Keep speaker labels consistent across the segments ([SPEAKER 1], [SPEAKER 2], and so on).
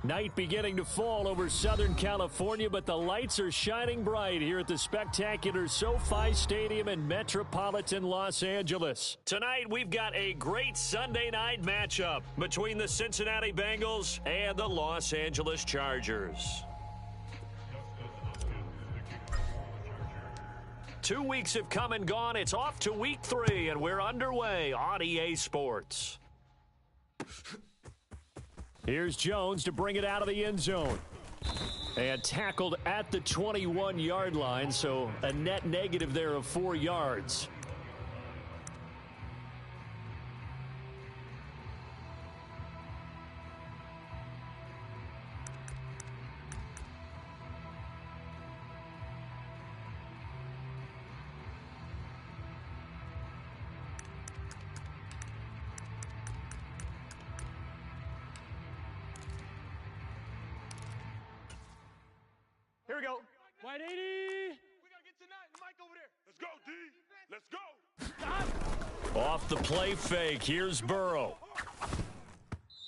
[SPEAKER 1] Night beginning to fall over Southern California, but the lights are shining bright here at the spectacular SoFi Stadium in metropolitan Los Angeles. Tonight, we've got a great Sunday night matchup between the Cincinnati Bengals and the Los Angeles Chargers. 2 weeks have come and gone. It's off to week 3, and we're underway on EA Sports. Here's Jones to bring it out of the end zone. And tackled at the 21-yard line, so a net negative there of 4 yards.
[SPEAKER 2] Here we go. 180.
[SPEAKER 3] We got to get tonight. Mike over there. Let's go, D. Let's go.
[SPEAKER 2] Stop.
[SPEAKER 1] Off the play fake. Here's Burrow.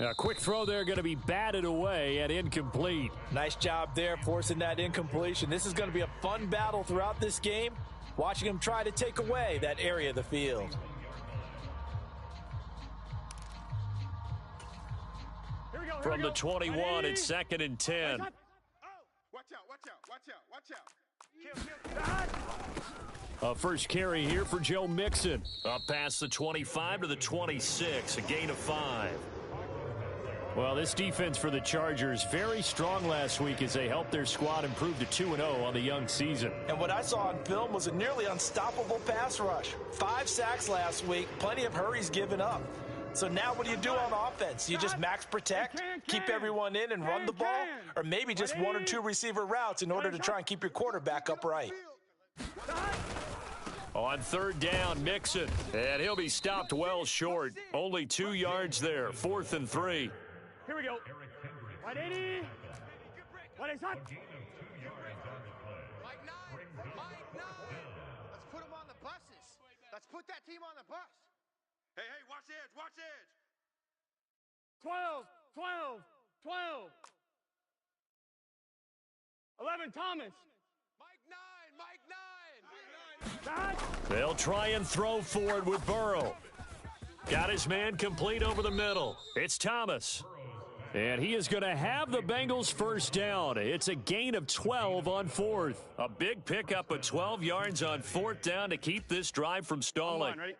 [SPEAKER 1] A quick throw there going to be batted away and incomplete.
[SPEAKER 4] Nice job there forcing that incompletion. This is going to be a fun battle throughout this game. Watching him try to take away that area of the field.
[SPEAKER 2] Here we go.
[SPEAKER 1] From the 21, it's 2nd and 10.
[SPEAKER 3] Watch out.
[SPEAKER 1] A first carry here for Joe Mixon. Up past the 25 to the 26, a gain of 5. Well, this defense for the Chargers, very strong last week as they helped their squad improve to 2-0 on the young season.
[SPEAKER 4] And what I saw on film was a nearly unstoppable pass rush. 5 sacks last week, plenty of hurries given up. So now what do you do on offense? You just max protect, keep everyone in and run the ball? Or maybe just 1 or 2 receiver routes in order to try and keep your quarterback upright?
[SPEAKER 1] On 3rd down, Mixon. And he'll be stopped well short. Only 2 yards there, 4th and 3.
[SPEAKER 2] Here we go. 180. What is that?
[SPEAKER 3] Mike 9. Let's put him on the buses. Let's put that team on the bus. Hey, watch the edge.
[SPEAKER 2] 12. 11, Thomas.
[SPEAKER 3] Mike 9.
[SPEAKER 2] Stop.
[SPEAKER 1] They'll try and throw forward with Burrow. Got his man complete over the middle. It's Thomas. And he is going to have the Bengals first down. It's a gain of 12 on 4th. A big pickup of 12 yards on 4th down to keep this drive from stalling.
[SPEAKER 3] Hey,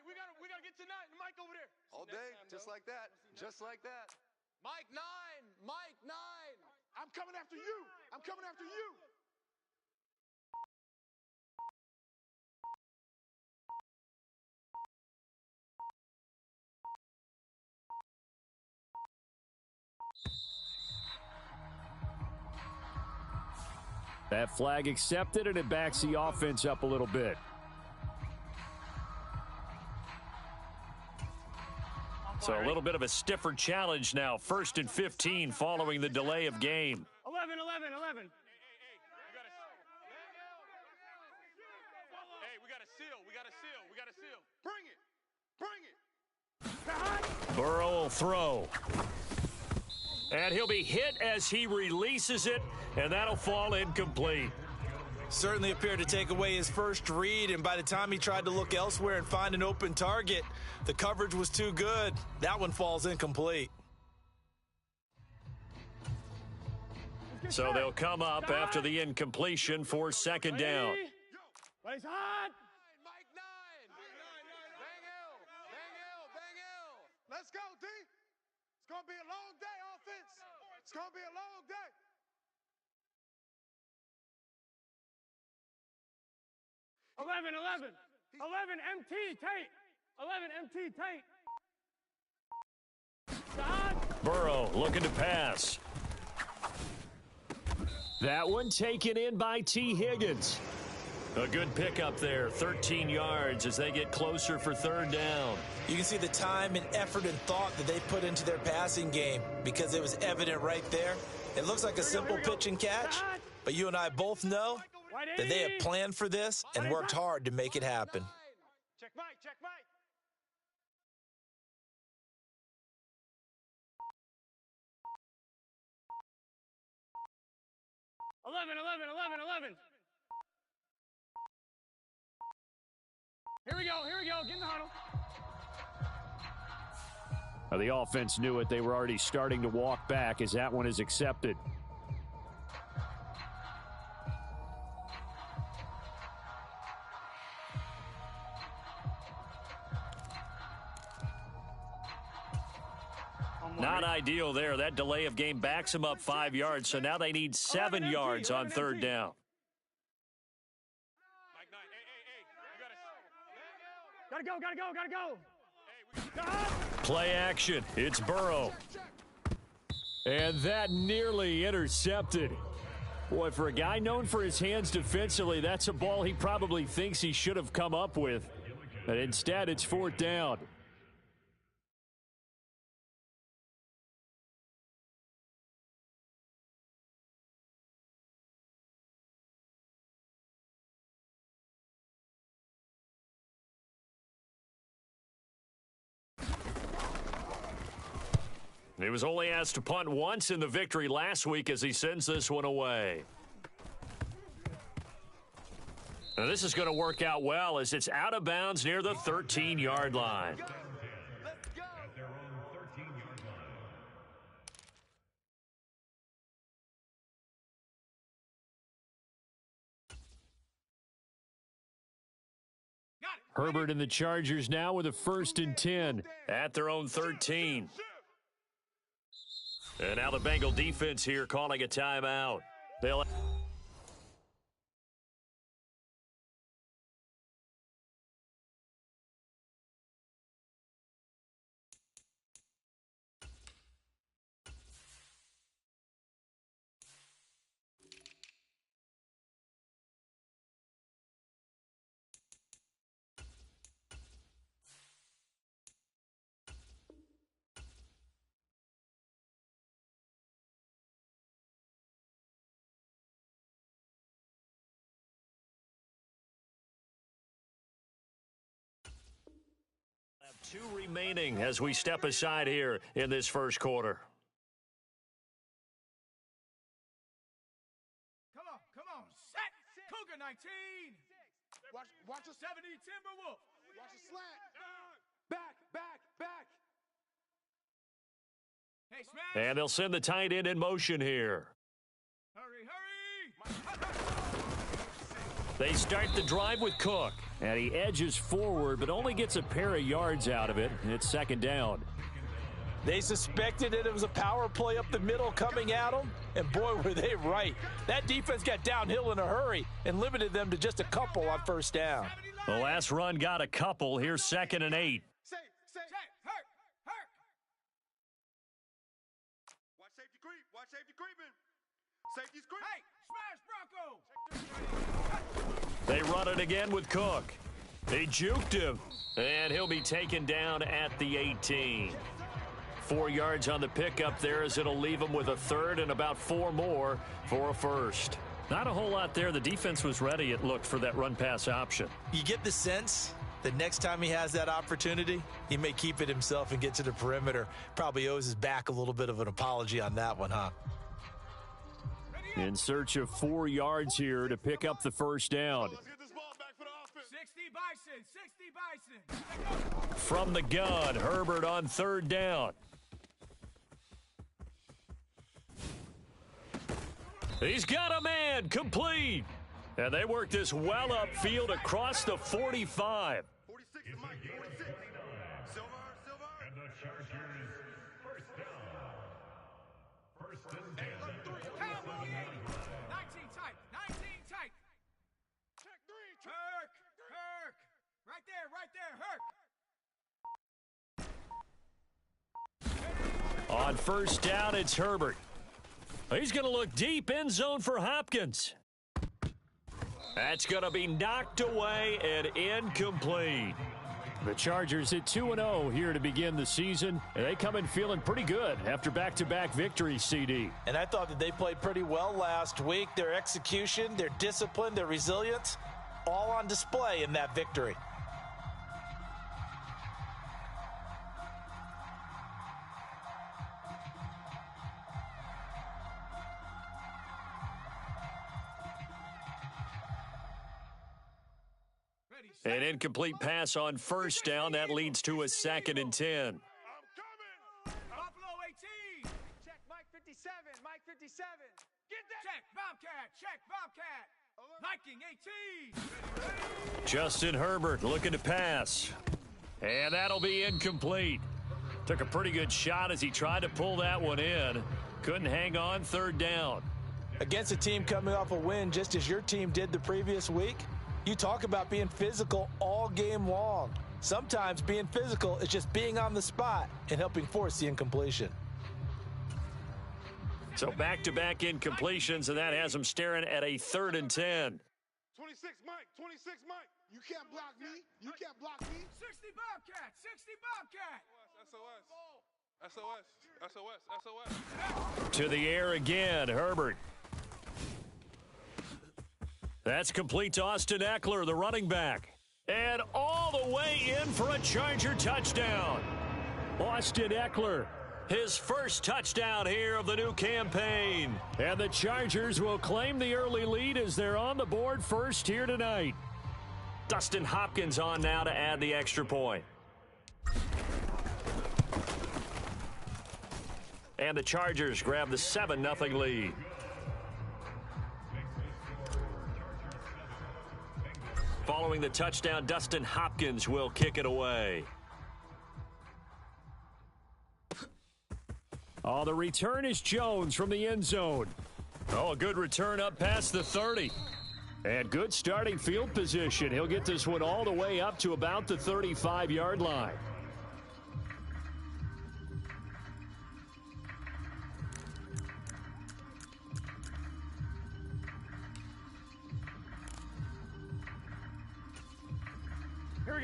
[SPEAKER 3] we gotta get tonight. Mike over there. All day, just like that. Mike 9. I'm coming after you.
[SPEAKER 1] That flag accepted, and it backs the offense up a little bit. So a little bit of a stiffer challenge now. 1st and 15 following the delay of game.
[SPEAKER 2] 11.
[SPEAKER 3] Hey, we got to seal. Bring it.
[SPEAKER 1] Burrow will throw. And he'll be hit as he releases it, and that'll fall incomplete.
[SPEAKER 4] Certainly appeared to take away his first read, and by the time he tried to look elsewhere and find an open target, the coverage was too good. That one falls incomplete.
[SPEAKER 1] So they'll come up after the incompletion for 2nd down.
[SPEAKER 2] What is hot?
[SPEAKER 3] Mike 9. Bang L. Let's go, D. It's going to be a long day, offense. It's going to be a long day.
[SPEAKER 2] Eleven MT Tate. 11 MT Tate. Stop.
[SPEAKER 1] Burrow looking to pass. That one taken in by T. Higgins. A good pickup there, 13 yards as they get closer for 3rd down.
[SPEAKER 4] You can see the time and effort and thought that they put into their passing game because it was evident right there. It looks like a simple pitch and catch, but you and I both know that they have planned for this and worked hard to make it happen.
[SPEAKER 3] Check Mike.
[SPEAKER 2] 11, 11, 11, 11. Here we go, get in the huddle.
[SPEAKER 1] Well, the offense knew it. They were already starting to walk back as that one is accepted. Not ideal there. That delay of game backs them up 5 yards, so now they need 7 yards on third down.
[SPEAKER 2] Gotta go.
[SPEAKER 1] Play action. It's Burrow. And that nearly intercepted. Boy, for a guy known for his hands defensively, that's a ball he probably thinks he should have come up with. But instead, it's fourth down. He was only asked to punt once in the victory last week as he sends this one away. Now this is going to work out well as it's out of bounds near the 13-yard line. Herbert and the Chargers now with a 1st and 10 at their own 13. And now the Bengal defense here calling a timeout. They'll have 2 remaining as we step aside here in this first quarter.
[SPEAKER 2] Come on, set. Cougar 19.
[SPEAKER 3] Watch a
[SPEAKER 2] 70 Timberwolf.
[SPEAKER 3] Watch a slant. Back.
[SPEAKER 2] Hey, smash.
[SPEAKER 1] And they'll send the tight end in motion here.
[SPEAKER 2] Hurry.
[SPEAKER 1] They start the drive with Cook. And he edges forward, but only gets a pair of yards out of it. And it's second down.
[SPEAKER 4] They suspected that it was a power play up the middle coming at them, and boy, were they right. That defense got downhill in a hurry and limited them to just a couple on first down.
[SPEAKER 1] The last run got a couple. Here's 2nd and 8.
[SPEAKER 2] Hurt.
[SPEAKER 3] Watch safety creeping. Safety's creeping.
[SPEAKER 2] Hey, smash Bronco.
[SPEAKER 1] They run it again with Cook. They juked him, and he'll be taken down at the 18. 4 yards on the pickup there as it'll leave him with a 3rd and about 4 more for a 1st. Not a whole lot there. The defense was ready, it looked, for that run-pass option.
[SPEAKER 4] You get the sense that next time he has that opportunity, he may keep it himself and get to the perimeter. Probably owes his back a little bit of an apology on that one, huh?
[SPEAKER 1] In search of 4 yards here to pick up the first down.
[SPEAKER 3] Let's get this ball back for the offense.
[SPEAKER 2] 60 Bison.
[SPEAKER 1] From the gun, Herbert on 3rd down. He's got a man, complete. And they work this well upfield across the 45.
[SPEAKER 3] 46 to Mike, 46. Silver.
[SPEAKER 2] And the Chargers, first down. First and 10. Cowboy 80. 19 tight.
[SPEAKER 3] Check 3.
[SPEAKER 2] Herc. Right there. Herc.
[SPEAKER 1] On first down, it's Herbert. He's going to look deep, end zone for Hopkins. That's going to be knocked away and incomplete. The Chargers hit 2-0 here to begin the season, and they come in feeling pretty good after back-to-back victories, CD.
[SPEAKER 4] And I thought that they played pretty well last week. Their execution, their discipline, their resilience, all on display in that victory.
[SPEAKER 1] An incomplete pass on first down. That leads to a 2nd and 10.
[SPEAKER 2] Buffalo 18.
[SPEAKER 3] Check Mike 57. Mike 57. Get that.
[SPEAKER 2] Check Bobcat. Check Bobcat. Viking 18.
[SPEAKER 1] Justin Herbert looking to pass. And that'll be incomplete. Took a pretty good shot as he tried to pull that one in. Couldn't hang on 3rd down.
[SPEAKER 4] Against a team coming off a win just as your team did the previous week, you talk about being physical all game long. Sometimes being physical is just being on the spot and helping force the incompletion.
[SPEAKER 1] So back-to-back incompletions, and that has them staring at a 3rd and 10.
[SPEAKER 3] 26 Mike. 26 Mike. You can't block me. You can't block me.
[SPEAKER 2] 60 Bobcat. 60 Bobcat.
[SPEAKER 3] SOS. SOS. SOS. SOS.
[SPEAKER 1] To the air again, Herbert. That's complete to Austin Eckler, the running back. And all the way in for a Charger touchdown. Austin Eckler, his first touchdown here of the new campaign. And the Chargers will claim the early lead as they're on the board first here tonight. Dustin Hopkins on now to add the extra point. And the Chargers grab the 7-0 lead. Following the touchdown, Dustin Hopkins will kick it away. Oh, the return is Jones from the end zone. Oh, a good return up past the 30. And good starting field position. He'll get this one all the way up to about the 35-yard line.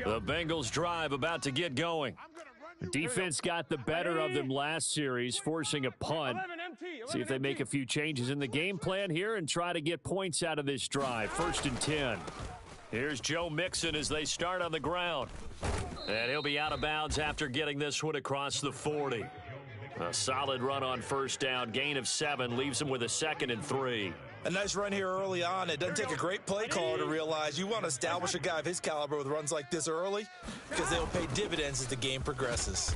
[SPEAKER 1] The Bengals drive about to get going. Defense got the better of them last series, forcing a punt. See if they make a few changes in the game plan here and try to get points out of this drive. 1st and 10. Here's Joe Mixon as they start on the ground. And he'll be out of bounds after getting this one across the 40. A solid run on first down. Gain of 7 leaves him with a 2nd and 3.
[SPEAKER 4] A nice run here early on. It doesn't take a great play caller to realize you want to establish a guy of his caliber with runs like this early because they'll pay dividends as the game progresses.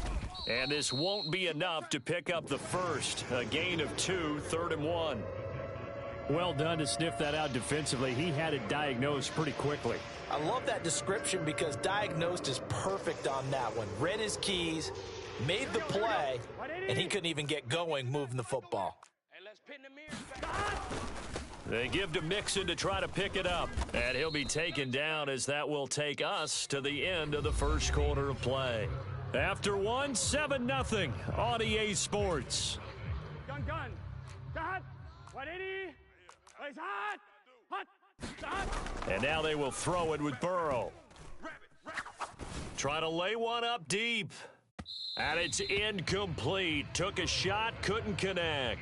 [SPEAKER 1] And this won't be enough to pick up the first. A gain of 2, 3rd and 1. Well done to sniff that out defensively. He had it diagnosed pretty quickly.
[SPEAKER 4] I love that description because diagnosed is perfect on that one. Read his keys, made the play, and he couldn't even get going moving the football.
[SPEAKER 3] Hey, let's pin the mirrors.
[SPEAKER 1] They give to Mixon to try to pick it up. And he'll be taken down as that will take us to the end of the first quarter of play. After 7-0 on EA Sports.
[SPEAKER 2] Gun. Hot. 180. Place hot. Hot.
[SPEAKER 1] And now they will throw it with Burrow. Try to lay one up deep. And it's incomplete. Took a shot, couldn't connect.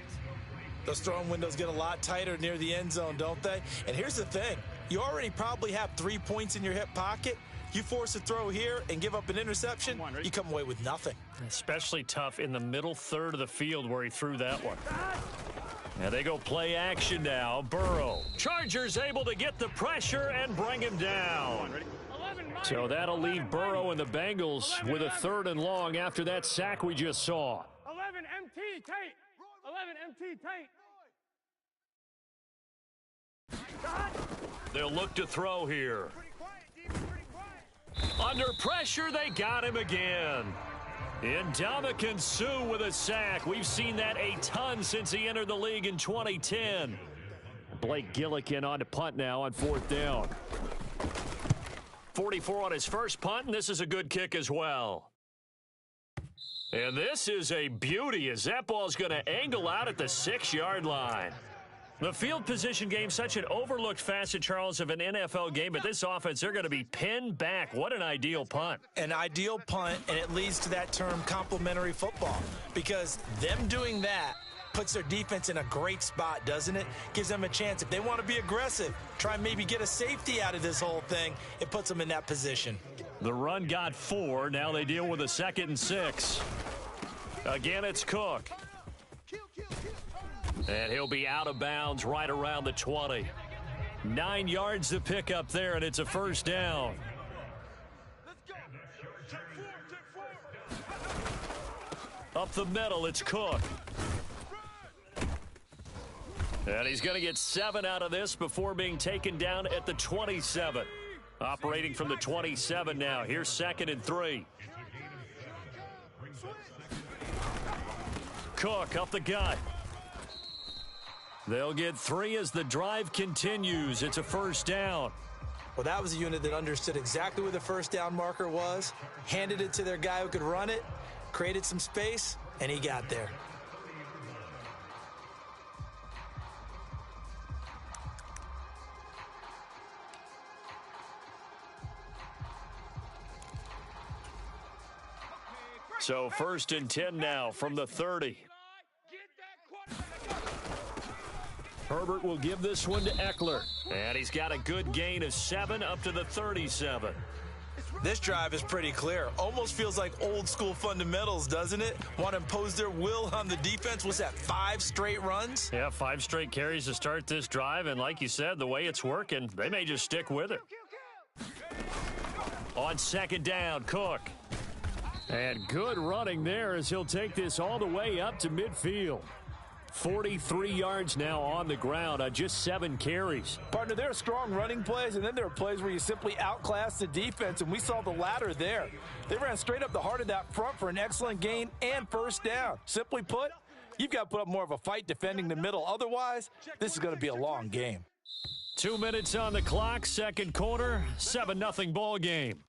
[SPEAKER 4] Those throwing windows get a lot tighter near the end zone, don't they? And here's the thing. You already probably have 3 points in your hip pocket. You force a throw here and give up an interception, you come away with nothing.
[SPEAKER 1] Especially tough in the middle third of the field where he threw that one. And they go play action now. Burrow. Chargers able to get the pressure and bring him down. So that'll leave Burrow and the Bengals with a 3rd and long after that sack we just saw.
[SPEAKER 2] 11 MT tight. 11 MT tight.
[SPEAKER 1] They'll look to throw here. Under pressure, they got him again. Ndamukong Suh with a sack. We've seen that a ton since he entered the league in 2010. Blake Gillikin on to punt now on 4th down. 44 on his first punt, and this is a good kick as well. And this is a beauty as that ball's going to angle out at the 6-yard line. The field position game, such an overlooked facet, Charles, of an NFL game, but this offense, they're going to be pinned back. What an ideal punt.
[SPEAKER 4] An ideal punt, and it leads to that term complementary football, because them doing that puts their defense in a great spot, doesn't it? Gives them a chance. If they want to be aggressive, try and maybe get a safety out of this whole thing, it puts them in that position.
[SPEAKER 1] The run got 4. Now they deal with a 2nd and 6. Again, it's Cook. And he'll be out of bounds right around the 20. 9 yards to pick up there, and it's a first down. Up the middle, it's Cook. And he's going to get 7 out of this before being taken down at the 27. Operating from the 27 now. Here's 2nd and 3. Cook up the gut. They'll get 3 as the drive continues. It's a first down.
[SPEAKER 4] Well, that was a unit that understood exactly where the first down marker was, handed it to their guy who could run it, created some space, and he got there.
[SPEAKER 1] So 1st and 10 now from the 30. Herbert will give this one to Eckler. And he's got a good gain of 7 up to the 37.
[SPEAKER 4] This drive is pretty clear. Almost feels like old school fundamentals, doesn't it? Want to impose their will on the defense. What's that, 5 straight runs?
[SPEAKER 1] Yeah, 5 straight carries to start this drive. And like you said, the way it's working, they may just stick with it. On 2nd down, Cook. And good running there as he'll take this all the way up to midfield. 43 yards now on the ground on just 7 carries.
[SPEAKER 4] Partner, there are strong running plays, and then there are plays where you simply outclass the defense, and we saw the latter there. They ran straight up the heart of that front for an excellent gain and first down. Simply put, you've got to put up more of a fight defending the middle. Otherwise, this is going to be a long game.
[SPEAKER 1] 2 minutes on the clock, 2nd quarter, 7-0 ball game.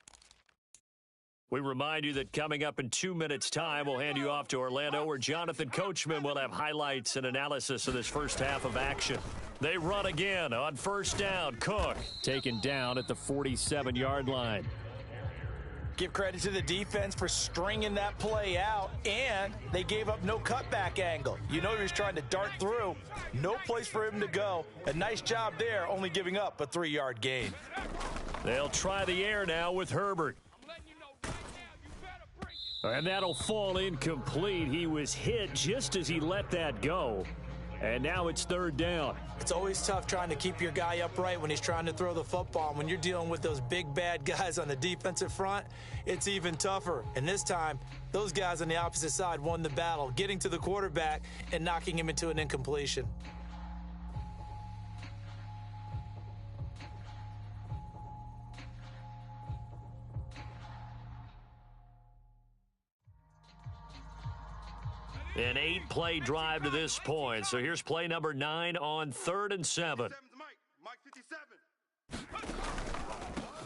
[SPEAKER 1] We remind you that coming up in 2 minutes' time, we'll hand you off to Orlando, where Jonathan Coachman will have highlights and analysis of this first half of action. They run again on first down. Cook taken down at the 47-yard line.
[SPEAKER 4] Give credit to the defense for stringing that play out, and they gave up no cutback angle. You know he was trying to dart through. No place for him to go. A nice job there, only giving up a 3-yard gain.
[SPEAKER 1] They'll try the air now with Herbert. And that'll fall incomplete. He was hit just as he let that go. And now it's 3rd down.
[SPEAKER 4] It's always tough trying to keep your guy upright when he's trying to throw the football. When you're dealing with those big, bad guys on the defensive front, it's even tougher. And this time, those guys on the opposite side won the battle, getting to the quarterback and knocking him into an incompletion.
[SPEAKER 1] An 8-play drive to this point. So here's play number 9 on 3rd and 7.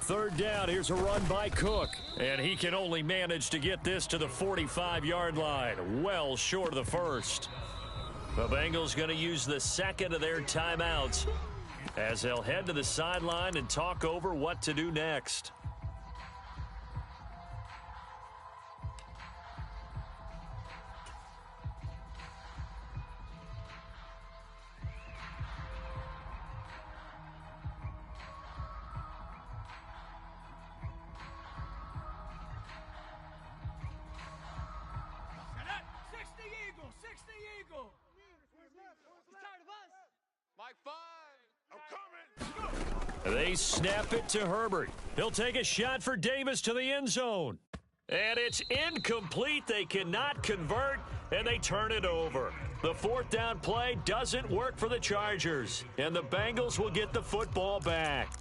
[SPEAKER 1] 3rd down. Here's a run by Cook. And he can only manage to get this to the 45-yard line. Well short of the first. The Bengals going to use the 2nd of their timeouts as they'll head to the sideline and talk over what to do next. They snap it to Herbert. He'll take a shot for Davis to the end zone. And it's incomplete. They cannot convert, and they turn it over. The 4th down play doesn't work for the Chargers, and the Bengals will get the football back.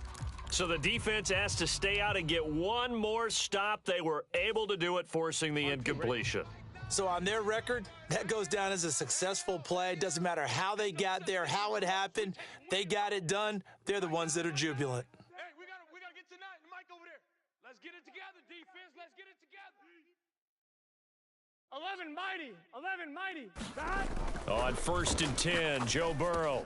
[SPEAKER 1] So the defense has to stay out and get one more stop. They were able to do it, forcing the incompletion.
[SPEAKER 4] So on their record, that goes down as a successful play. Doesn't matter how they got there, how it happened. They got it done. They're the ones that are jubilant.
[SPEAKER 3] Hey, we gotta get tonight. Mike over there. Let's get it together, defense. Let's get it together.
[SPEAKER 2] 11 mighty.
[SPEAKER 1] On 1st and 10, Joe Burrow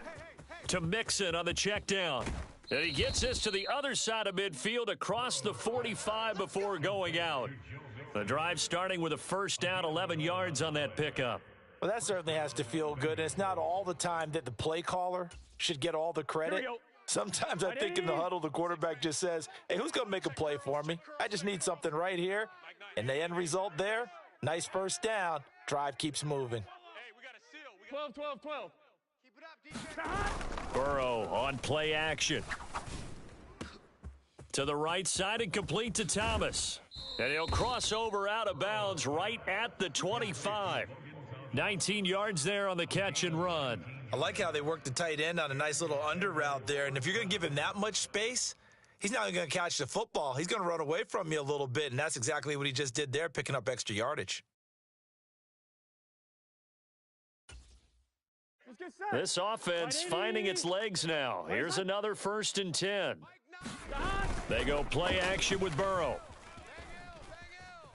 [SPEAKER 1] to Mixon on the check down. And he gets this to the other side of midfield across the 45 before going out. The drive starting with a first down, 11 yards on that pickup.
[SPEAKER 4] Well, that certainly has to feel good. And it's not all the time that the play caller should get all the credit. Sometimes I think in the huddle, the quarterback just says, hey, who's going to make a play for me? I just need something right here. And the end result there, nice first down. Drive keeps moving.
[SPEAKER 3] Hey, we got a seal.
[SPEAKER 2] 12.
[SPEAKER 3] Keep it up, defense.
[SPEAKER 1] Burrow on play action. To the right side and complete to Thomas. And he'll cross over out of bounds right at the 25. 19 yards there on the catch and run.
[SPEAKER 4] I like how they work the tight end on a nice little under route there. And if you're going to give him that much space, he's not going to catch the football. He's going to run away from you a little bit, and that's exactly what he just did there, picking up extra yardage.
[SPEAKER 1] This offense finding its legs now. Here's another 1st and 10. They go play action with Burrow.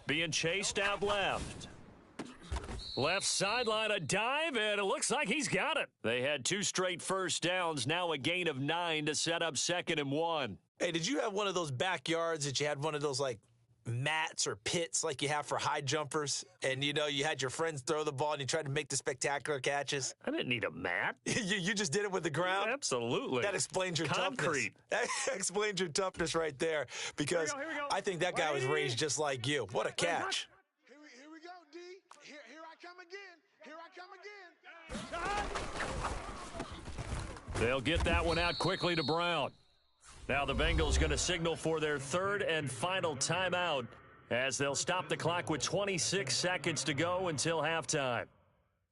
[SPEAKER 1] Being chased out left. Left sideline, a dive, and it looks like he's got it. They had 2 straight first downs, now a gain of 9 to set up 2nd and 1.
[SPEAKER 4] Hey, did you have one of those backyards that you had one of those, like, mats or pits like you have for high jumpers, and you had your friends throw the ball and you tried to make the spectacular catches?
[SPEAKER 1] I didn't need a mat.
[SPEAKER 4] you just did it with the ground?
[SPEAKER 1] Absolutely.
[SPEAKER 4] That explains your
[SPEAKER 1] concrete.
[SPEAKER 4] Toughness. That explains your toughness right there, because
[SPEAKER 2] here we go.
[SPEAKER 4] I think that guy was raised just like you. What a catch.
[SPEAKER 3] Here we go, D. Here I come again.
[SPEAKER 1] They'll get that one out quickly to Brown. Now the Bengals going to signal for their 3rd and final timeout as they'll stop the clock with 26 seconds to go until halftime.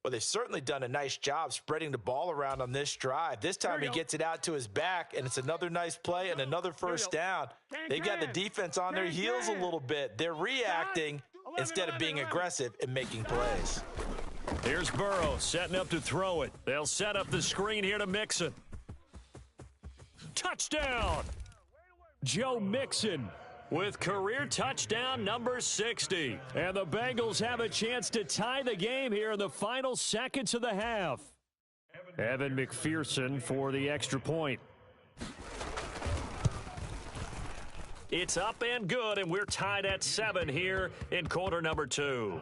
[SPEAKER 4] Well, they've certainly done a nice job spreading the ball around on this drive. This time he gets it out to his back, and it's another nice play and another first down. They've got the defense on their heels a little bit. They're reacting instead of being aggressive and making plays.
[SPEAKER 1] Here's Burrow setting up to throw it. They'll set up the screen here to Mixon. Touchdown! Joe Mixon with career touchdown number 60. And the Bengals have a chance to tie the game here in the final seconds of the half. Evan McPherson for the extra point. It's up and good, and we're tied at 7 here in quarter number 2.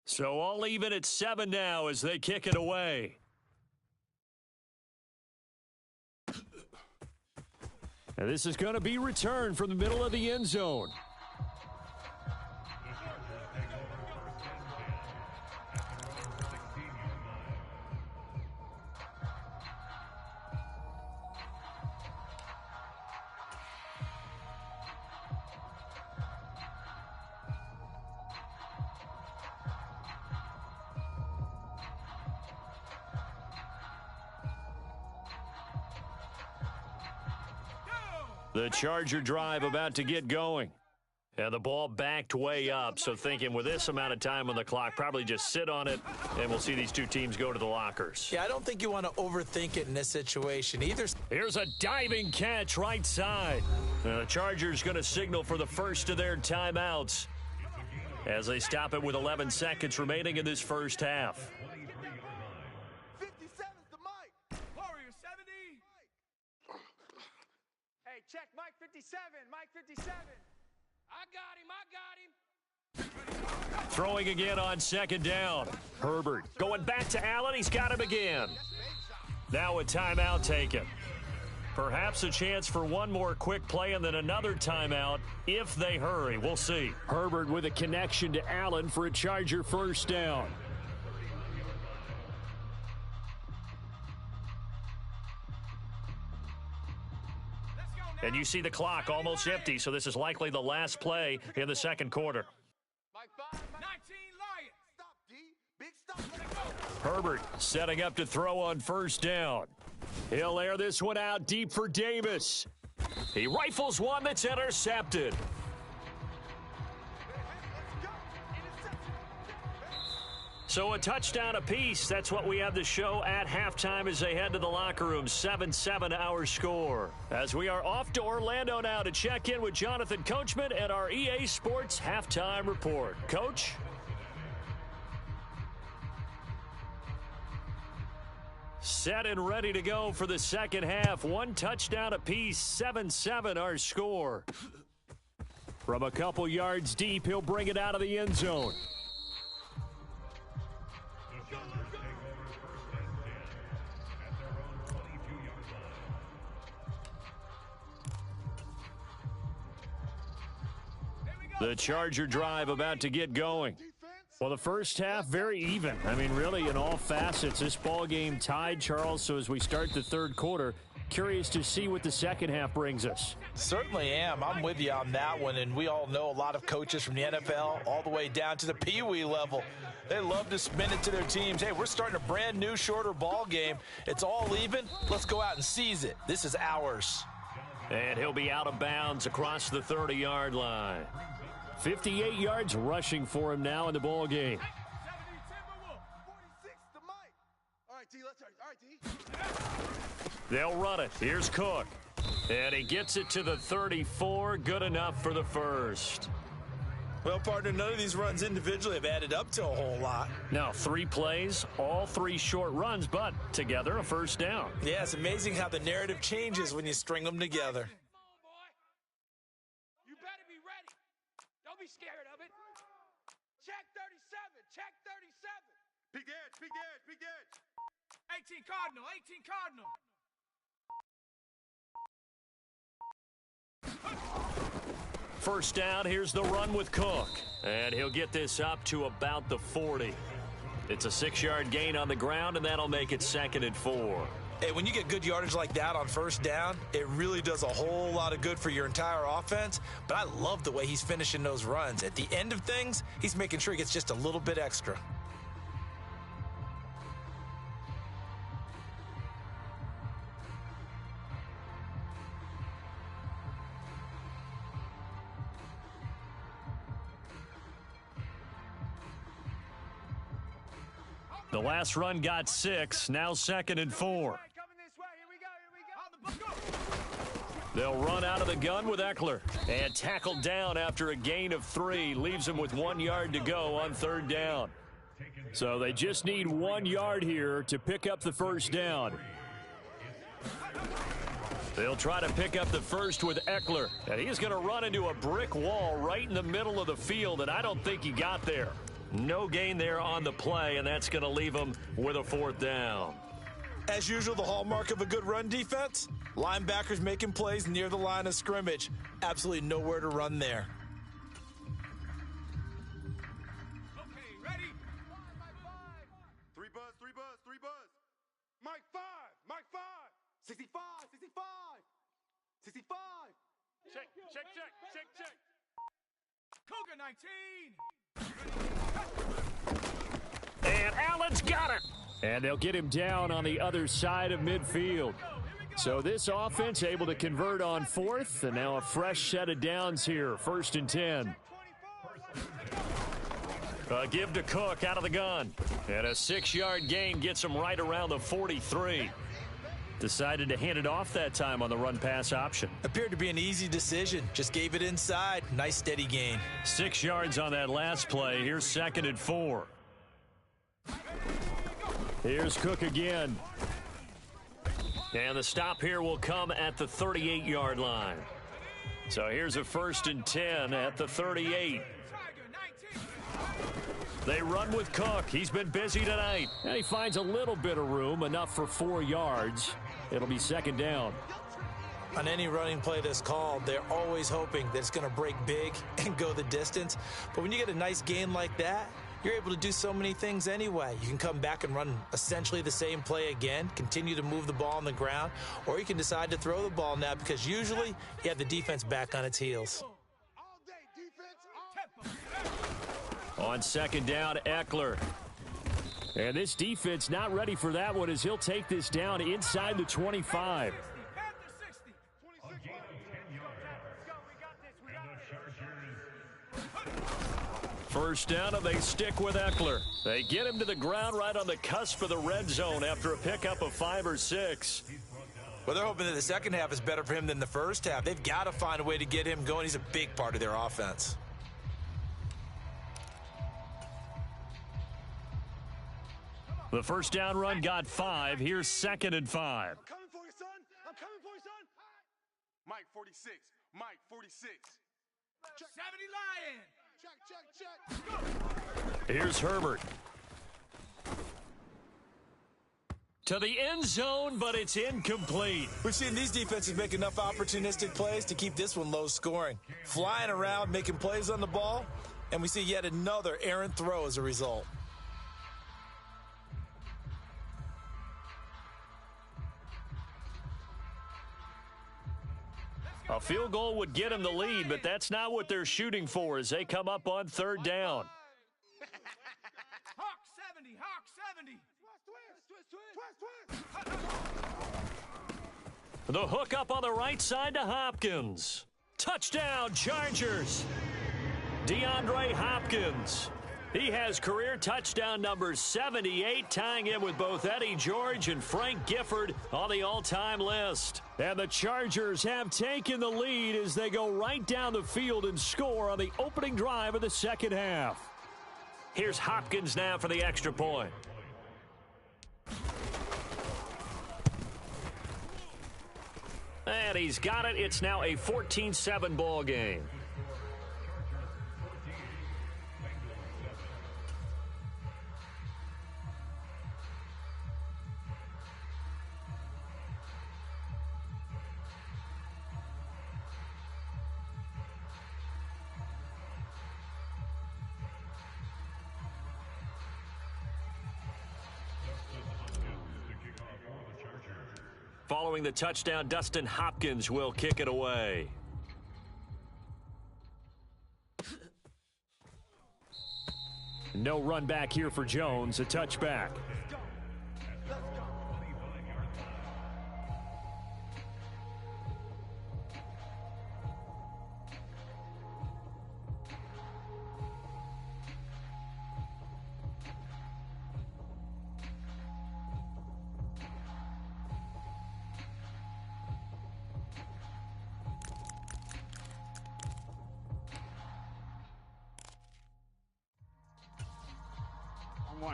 [SPEAKER 1] So all even at 7 now as they kick it away. And this is going to be returned from the middle of the end zone. The Charger drive about to get going. And the ball backed way up, so thinking with this amount of time on the clock, probably just sit on it, and we'll see these two teams go to the lockers.
[SPEAKER 4] Yeah, I don't think you want to overthink it in this situation either.
[SPEAKER 1] Here's a diving catch right side. The Chargers going to signal for the first of their timeouts as they stop it with 11 seconds remaining in this first half.
[SPEAKER 3] 57's the Mike.
[SPEAKER 2] Warrior 70. Hey, check Mike 57. Mike 57. I got him.
[SPEAKER 1] Throwing again on second down. Herbert going back to Allen. He's got him again. Now a timeout taken. Perhaps a chance for one more quick play and then another timeout if they hurry. We'll see. Herbert with a connection to Allen for a Charger first down. And you see the clock almost empty, so this is likely the last play in the second quarter.
[SPEAKER 2] Mike 5. 19 Lions.
[SPEAKER 3] Stop, D. Big stop.
[SPEAKER 1] Herbert setting up to throw on first down. He'll air this one out deep for Davis. He rifles one that's intercepted. So a touchdown apiece. That's what we have to show at halftime as they head to the locker room. 7-7 our score. As we are off to Orlando now to check in with Jonathan Coachman and our EA Sports halftime report. Coach? Set and ready to go for the second half. One touchdown apiece. 7-7 our score. From a couple yards deep, he'll bring it out of the end zone. The Charger drive about to get going. Well, the first half, very even. I mean, really, in all facets, this ball game tied, Charles. So as we start the third quarter, curious to see what the second half brings us.
[SPEAKER 4] Certainly am. I'm with you on that one, and we all know a lot of coaches from the NFL all the way down to the Pee Wee level. They love to spin it to their teams. Hey, we're starting a brand new, shorter ball game. It's all even. Let's go out and seize it. This is ours.
[SPEAKER 1] And he'll be out of bounds across the 30-yard line. 58 yards rushing for him now in the ball game.
[SPEAKER 3] All right, T, all right, T.
[SPEAKER 1] They'll run it. Here's Cook. And he gets it to the 34. Good enough for the first.
[SPEAKER 4] Well, partner, none of these runs individually have added up to a whole lot.
[SPEAKER 1] Now, 3 plays, all 3 short runs, but together a first down.
[SPEAKER 4] Yeah, it's amazing how the narrative changes when you string them together.
[SPEAKER 2] You better be ready. Don't be scared of it. Check 37. Check 37.
[SPEAKER 3] Big edge, big edge, big edge.
[SPEAKER 2] 18 Cardinal. 18 Cardinal.
[SPEAKER 1] First down, here's the run with Cook. And he'll get this up to about the 40. It's a 6-yard gain on the ground, and that'll make it 2nd and 4.
[SPEAKER 4] Hey, when you get good yardage like that on first down, it really does a whole lot of good for your entire offense. But I love the way he's finishing those runs. At the end of things, he's making sure he gets just a little bit extra.
[SPEAKER 1] The last run got 6, now 2nd and 4. They'll run out of the gun with Eckler. And tackled down after a gain of 3. Leaves him with 1 yard to go on 3rd down. So they just need 1 yard here to pick up the first down. They'll try to pick up the first with Eckler. And he's going to run into a brick wall right in the middle of the field, and I don't think he got there. No gain there on the play, and that's going to leave him with a 4th down.
[SPEAKER 4] As usual, the hallmark of a good run defense, linebackers making plays near the line of scrimmage. Absolutely nowhere to run there.
[SPEAKER 2] Okay, ready?
[SPEAKER 3] 3 buzz, 3 buzz, 3 buzz. Mike 5, Mike 5. 65, 65, 65.
[SPEAKER 2] Check, check, check, check, check. Cougar 19.
[SPEAKER 1] And Allen's got it. And they'll get him down on the other side of midfield. So this offense able to convert on 4th, and now a fresh set of downs here. 1st and 10. Give to Cook out of the gun. And a 6-yard gain gets him right around the 43. Decided to hand it off that time on the run-pass option.
[SPEAKER 4] Appeared to be an easy decision. Just gave it inside. Nice steady gain.
[SPEAKER 1] 6 yards on that last play. Here's 2nd and 4. Here's Cook again. And the stop here will come at the 38-yard line. So here's a 1st and 10 at the 38. They run with Cook. He's been busy tonight. And he finds a little bit of room, enough for 4 yards. It'll be 2nd down.
[SPEAKER 4] On any running play that's called, they're always hoping that it's going to break big and go the distance. But when you get a nice gain like that, you're able to do so many things anyway. You can come back and run essentially the same play again, continue to move the ball on the ground, or you can decide to throw the ball now because usually you have the defense back on its heels.
[SPEAKER 3] All day, defense.
[SPEAKER 1] On 2nd down, Eckler. And this defense not ready for that one as he'll take this down inside the 25. First down, and they stick with Eckler. They get him to the ground right on the cusp of the red zone after a pickup of 5 or 6.
[SPEAKER 4] Well, they're hoping that the second half is better for him than the first half. They've got to find a way to get him going. He's a big part of their offense.
[SPEAKER 1] The first down run got 5. Here's 2nd and 5.
[SPEAKER 3] I'm coming for you, son. I'm coming for you, son. Mike 46. Mike 46. Check.
[SPEAKER 2] 70 Lion.
[SPEAKER 3] Check, check, check.
[SPEAKER 1] Here's Herbert. To the end zone, but it's incomplete.
[SPEAKER 4] We've seen these defenses make enough opportunistic plays to keep this one low scoring. Flying around, making plays on the ball, and we see yet another errant throw as a result.
[SPEAKER 1] A field goal would get them the lead, but that's not what they're shooting for as they come up on third down.
[SPEAKER 2] Hawk 70, Hawk 70. Twist.
[SPEAKER 1] The hook up on the right side to Hopkins. Touchdown, Chargers. DeAndre Hopkins. He has career touchdown number 78, tying him with both Eddie George and Frank Gifford on the all-time list. And the Chargers have taken the lead as they go right down the field and score on the opening drive of the second half. Here's Hopkins now for the extra point. And he's got it. It's now a 14-7 ball game. Following the touchdown, Dustin Hopkins will kick it away. No run back here for Jones, a touchback.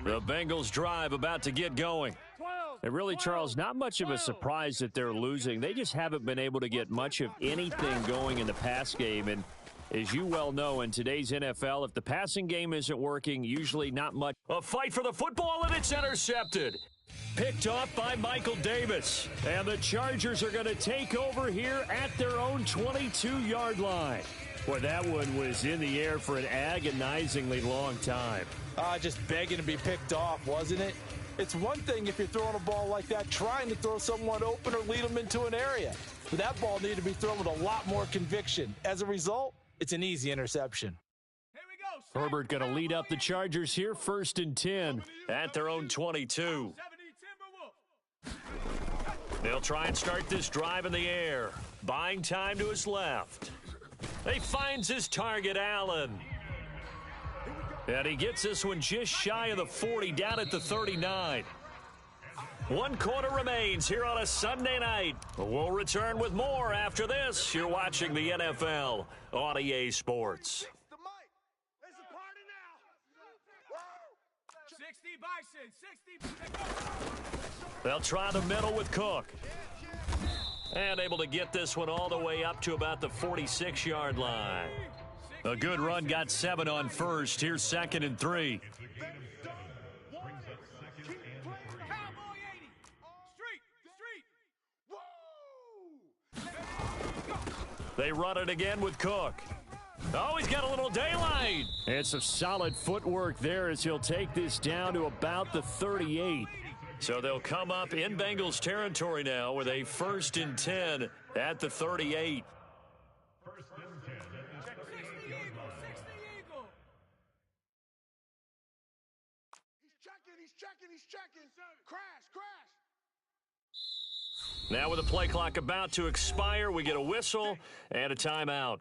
[SPEAKER 1] The Bengals drive about to get going. And really, Charles, not much of a surprise that they're losing. They just haven't been able to get much of anything going in the pass game. And as you well know, in today's NFL, if the passing game isn't working, usually not much. A fight for the football, and it's intercepted. Picked off by Michael Davis. And the Chargers are going to take over here at their own 22-yard line. Boy, that one was in the air for an agonizingly long time.
[SPEAKER 4] Just begging to be picked off, wasn't it? It's one thing if you're throwing a ball like that, trying to throw someone open or lead them into an area. But that ball needed to be thrown with a lot more conviction. As a result, it's an easy interception.
[SPEAKER 2] Here we go.
[SPEAKER 1] Herbert going to lead up the Chargers here, 1st and 10 at their own 22. They'll try and start this drive in the air. Buying time to his left. He finds his target, Allen. And he gets this one just shy of the 40, down at the 39. 1 quarter remains here on a Sunday night. We'll return with more after this. You're watching the NFL on EA Sports.
[SPEAKER 2] 60 Bison, 60.
[SPEAKER 1] They'll try the middle with Cook. And able to get this one all the way up to about the 46-yard line. A good run, got 7 on first. Here's 2nd and 3. They run it again with Cook. Oh, he's got a little daylight. It's some solid footwork there as he'll take this down to about the 38. So they'll come up in Bengals territory now with a 1st and 10 at the 38.
[SPEAKER 2] He's checking. Crash.
[SPEAKER 1] Now with the play clock about to expire, we get a whistle and a timeout.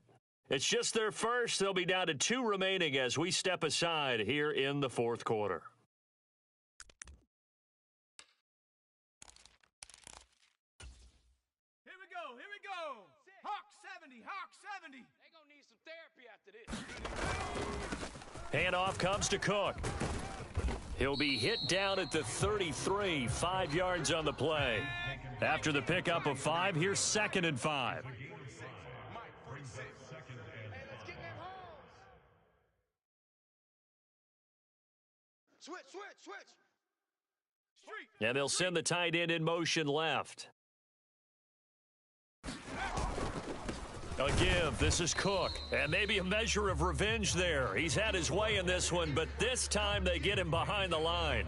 [SPEAKER 1] It's just their first. They'll be down to 2 remaining as we step aside here in the 4th quarter.
[SPEAKER 2] Here we go. Hawk 70. They're going to need some therapy after this.
[SPEAKER 1] Handoff comes to Cook. He'll be hit down at the 33, 5 yards on the play. After the pickup of 5, here's 2nd and 5.
[SPEAKER 2] Switch.
[SPEAKER 1] And they'll send the tight end in motion left. A give. This is Cook. And maybe a measure of revenge there. He's had his way in this one, but this time they get him behind the line.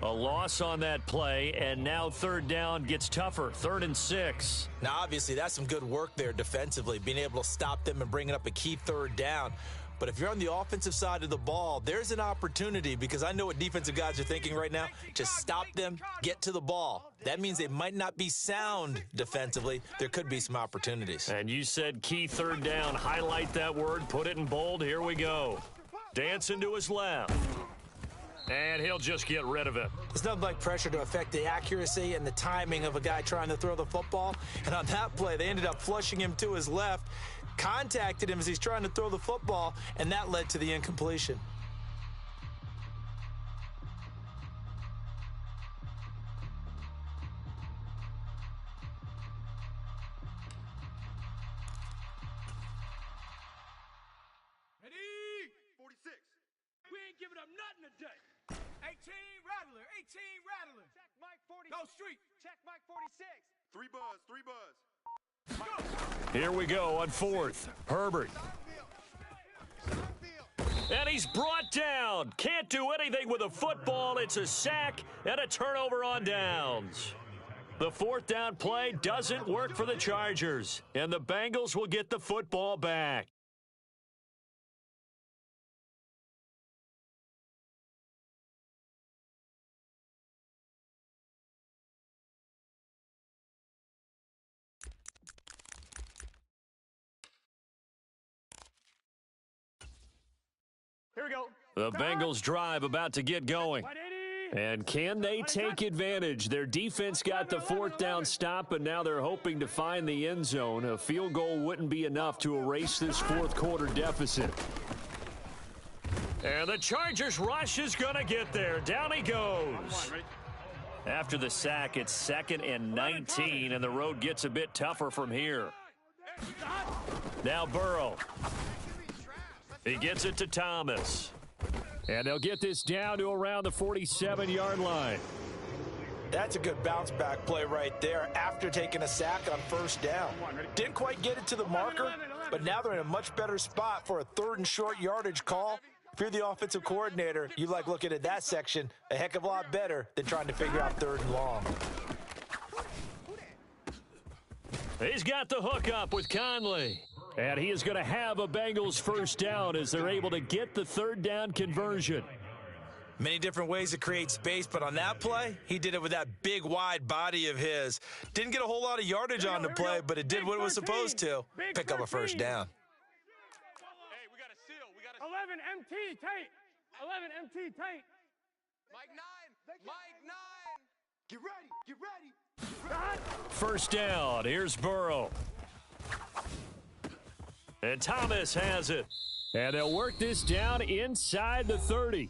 [SPEAKER 1] A loss on that play, and now third down gets tougher. 3rd and 6.
[SPEAKER 4] Now, obviously, that's some good work there defensively, being able to stop them and bringing up a key third down. But if you're on the offensive side of the ball, there's an opportunity, because I know what defensive guys are thinking right now. Just stop them, get to the ball. That means they might not be sound defensively. There could be some opportunities.
[SPEAKER 1] And you said key third down. Highlight that word, put it in bold. Here we go. Dancing to his left. And he'll just get rid of it.
[SPEAKER 4] There's nothing like pressure to affect the accuracy and the timing of a guy trying to throw the football. And on that play, they ended up flushing him to his left, contacted him as he's trying to throw the football, and that led to the incompletion.
[SPEAKER 2] Ready? 46. We ain't giving up nothing today. 18 Rattler, 18 Rattler. Check Mike 46. Go street. Check Mike 46.
[SPEAKER 3] 3 buzz, 3 buzz.
[SPEAKER 1] Here we go on 4th. Herbert. And he's brought down. Can't do anything with a football. It's a sack and a turnover on downs. The 4th down play doesn't work for the Chargers, and the Bengals will get the football back.
[SPEAKER 2] Here we go.
[SPEAKER 1] The Bengals drive about to get going. And can they take advantage? Their defense got the 4th down stop, and now they're hoping to find the end zone. A field goal wouldn't be enough to erase this 4th quarter deficit. And the Chargers rush is going to get there. Down he goes. After the sack, it's 2nd and 19, and the road gets a bit tougher from here. Now Burrow. He gets it to Thomas. And they'll get this down to around the 47-yard line.
[SPEAKER 4] That's a good bounce-back play right there after taking a sack on 1st down. Didn't quite get it to the marker, but now they're in a much better spot for a 3rd and short yardage call. If you're the offensive coordinator, you like looking at that section a heck of a lot better than trying to figure out 3rd and long.
[SPEAKER 1] He's got the hook up with Conley. And he is going to have a Bengals 1st down as they're able to get the 3rd down conversion.
[SPEAKER 4] Many different ways to create space, but on that play, he did it with that big, wide body of his. Didn't get a whole lot of yardage on the play, but it did what it was supposed to. Pick up a 1st down.
[SPEAKER 3] Hey, we got a seal. We got a
[SPEAKER 2] 11 MT tape. 11 MT tape.
[SPEAKER 3] Mike 9. Mike 9. Get ready. Get ready.
[SPEAKER 1] 1st down. Here's Burrow. And Thomas has it. And they'll work this down inside the 30.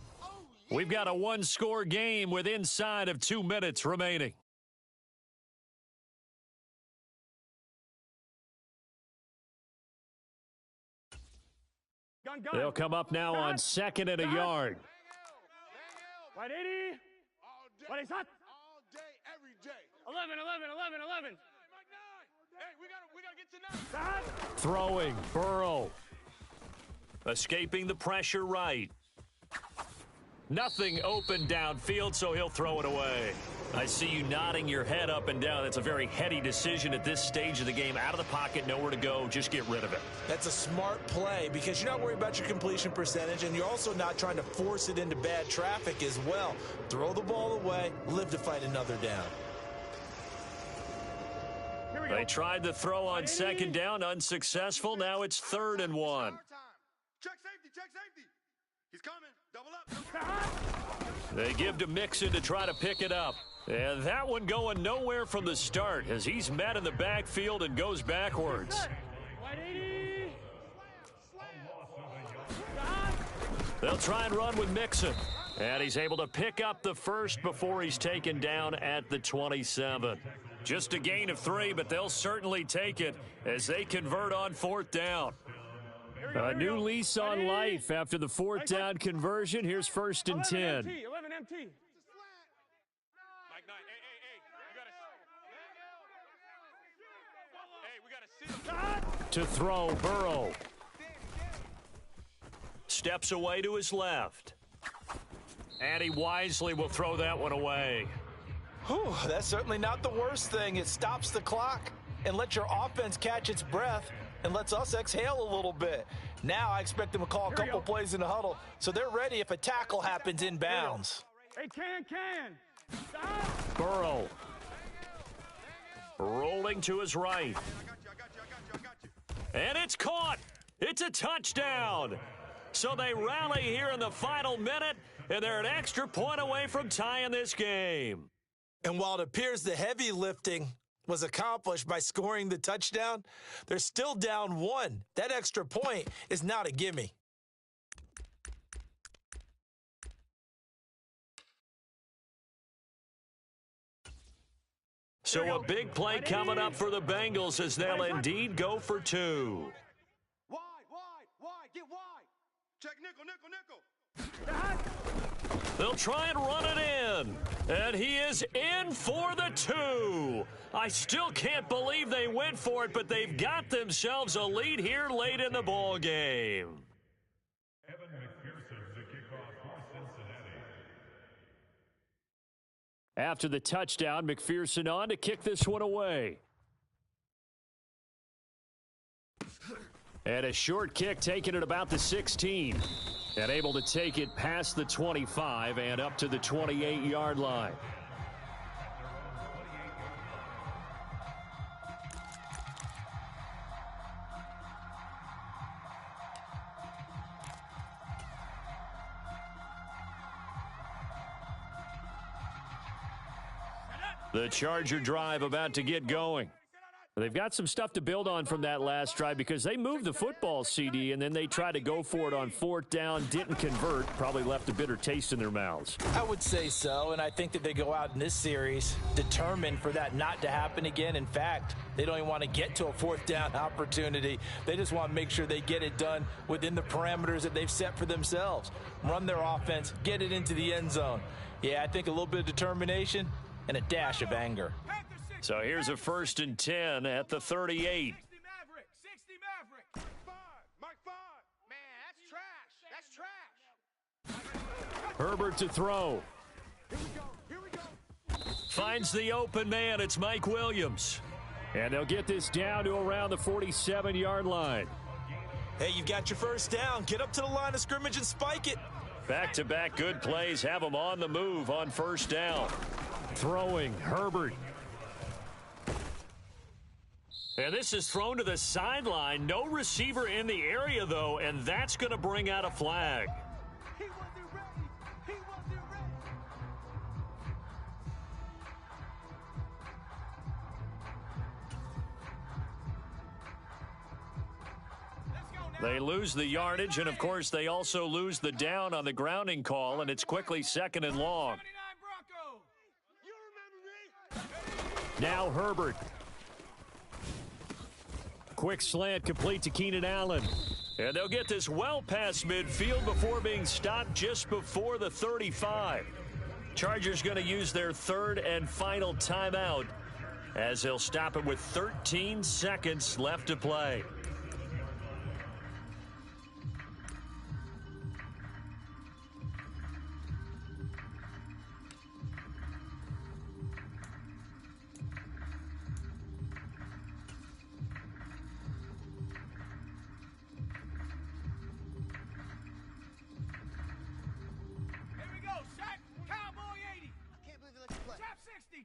[SPEAKER 1] We've got a 1-score game with inside of 2 minutes remaining. They'll come up now on 2nd and a yard.
[SPEAKER 2] Right 80. What is that?
[SPEAKER 3] All day, every day.
[SPEAKER 2] 11, 11, 11, 11.
[SPEAKER 3] Hey, we gotta get to 9.
[SPEAKER 1] Throwing, Burrow. Escaping the pressure right. Nothing open downfield, so he'll throw it away. I see you nodding your head up and down. That's a very heady decision at this stage of the game. Out of the pocket, nowhere to go. Just get rid of it.
[SPEAKER 4] That's a smart play because you're not worried about your completion percentage, and you're also not trying to force it into bad traffic as well. Throw the ball away, live to fight another down.
[SPEAKER 1] They tried to throw on 2nd down, unsuccessful. Now it's 3rd and 1.
[SPEAKER 3] Check safety, check safety. He's coming. Double up.
[SPEAKER 1] They give to Mixon to try to pick it up. And that one going nowhere from the start as he's met in the backfield and goes backwards. They'll try and run with Mixon. And he's able to pick up the 1st before he's taken down at the 27. Just a gain of 3, but they'll certainly take it as they convert on 4th down. A new lease on life after the 4th down conversion. Here's 1st and 10.
[SPEAKER 2] 11 MT.
[SPEAKER 1] To throw, Burrow. Steps away to his left. And he wisely will throw that one away.
[SPEAKER 4] Whew, that's certainly not the worst thing. It stops the clock and lets your offense catch its breath and lets us exhale a little bit. Now I expect them to call a couple plays in the huddle so they're ready if a tackle happens inbounds.
[SPEAKER 2] Hey, can. Stop.
[SPEAKER 1] Burrow. Rolling to his right. And it's caught. It's a touchdown. So they rally here in the final minute, and they're an extra point away from tying this game.
[SPEAKER 4] And while it appears the heavy lifting was accomplished by scoring the touchdown, they're still down 1. That extra point is not a gimme.
[SPEAKER 1] So a big play coming up for the Bengals as they'll indeed go for 2.
[SPEAKER 3] Wide, get wide. Check nickel.
[SPEAKER 1] They'll try and run it in. And he is in for the 2. I still can't believe they went for it, but they've got themselves a lead here late in the ball game. After the touchdown, McPherson on to kick this one away. And a short kick taken at about the 16. And able to take it past the 25 and up to the 28-yard line. The Charger drive about to get going. They've got some stuff to build on from that last drive because they moved the football, CD, and then they tried to go for it on 4th down, didn't convert, probably left a bitter taste in their mouths.
[SPEAKER 4] I would say so, and I think that they go out in this series determined for that not to happen again. In fact, they don't even want to get to a 4th down opportunity. They just want to make sure they get it done within the parameters that they've set for themselves. Run their offense, get it into the end zone. Yeah, I think a little bit of determination and a dash of anger.
[SPEAKER 1] So here's a 1st and 10 at the 38.
[SPEAKER 2] 60 Maverick.
[SPEAKER 3] Mike 5. Man, that's trash.
[SPEAKER 1] Herbert to throw.
[SPEAKER 2] Here we go.
[SPEAKER 1] Finds the open man. It's Mike Williams. And they'll get this down to around the 47-yard line.
[SPEAKER 4] Hey, you've got your 1st down. Get up to the line of scrimmage and spike it.
[SPEAKER 1] Back-to-back good plays have them on the move on 1st down. Throwing, Herbert. And this is thrown to the sideline. No receiver in the area, though, and that's going to bring out a flag.
[SPEAKER 2] He wasn't ready. Let's go now.
[SPEAKER 1] They lose the yardage, and, of course, they also lose the down on the grounding call, and it's quickly 2nd and long.
[SPEAKER 2] 79 Broncos. You remember me?
[SPEAKER 1] Now Herbert. Quick slant complete to Keenan Allen. And they'll get this well past midfield before being stopped just before the 35. Chargers going to use their 3rd and final timeout as they'll stop it with 13 seconds left to play.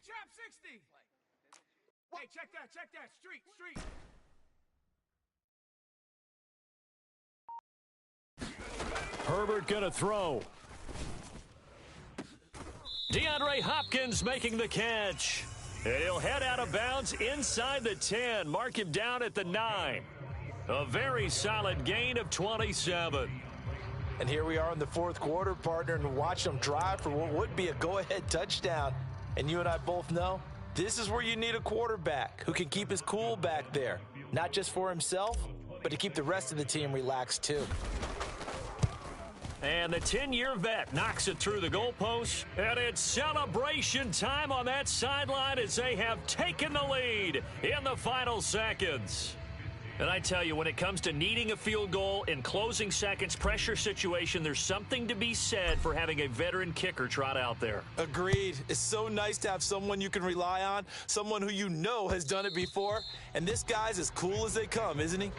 [SPEAKER 2] Trap 60. Hey, check that. Street.
[SPEAKER 1] Herbert gonna throw. DeAndre Hopkins making the catch. And he'll head out of bounds inside the 10. Mark him down at the 9. A very solid gain of 27.
[SPEAKER 4] And here we are in the 4th quarter, partner, and watch them drive for what would be a go-ahead touchdown. And you and I both know this is where you need a quarterback who can keep his cool back there, not just for himself, but to keep the rest of the team relaxed too.
[SPEAKER 1] And the 10-year vet knocks it through the goalpost, and it's celebration time on that sideline as they have taken the lead in the final seconds. And I tell you, when it comes to needing a field goal in closing seconds, pressure situation, there's something to be said for having a veteran kicker trot out there.
[SPEAKER 4] Agreed. It's so nice to have someone you can rely on, someone who you know has done it before. And this guy's as cool as they come, isn't he?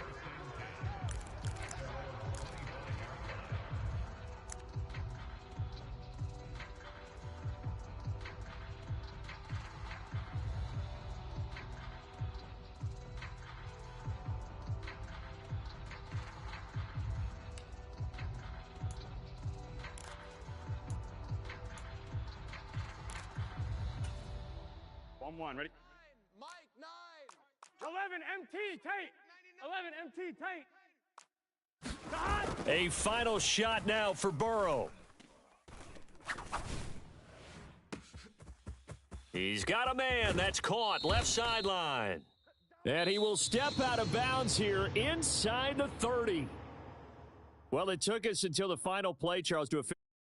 [SPEAKER 2] One, ready?
[SPEAKER 3] Mike, 9.
[SPEAKER 2] 11 MT, Tate. 11 MT, Tate.
[SPEAKER 1] A final shot now for Burrow. He's got a man. That's caught. Left sideline. And he will step out of bounds here inside the 30. Well, it took us until the final play, Charles, to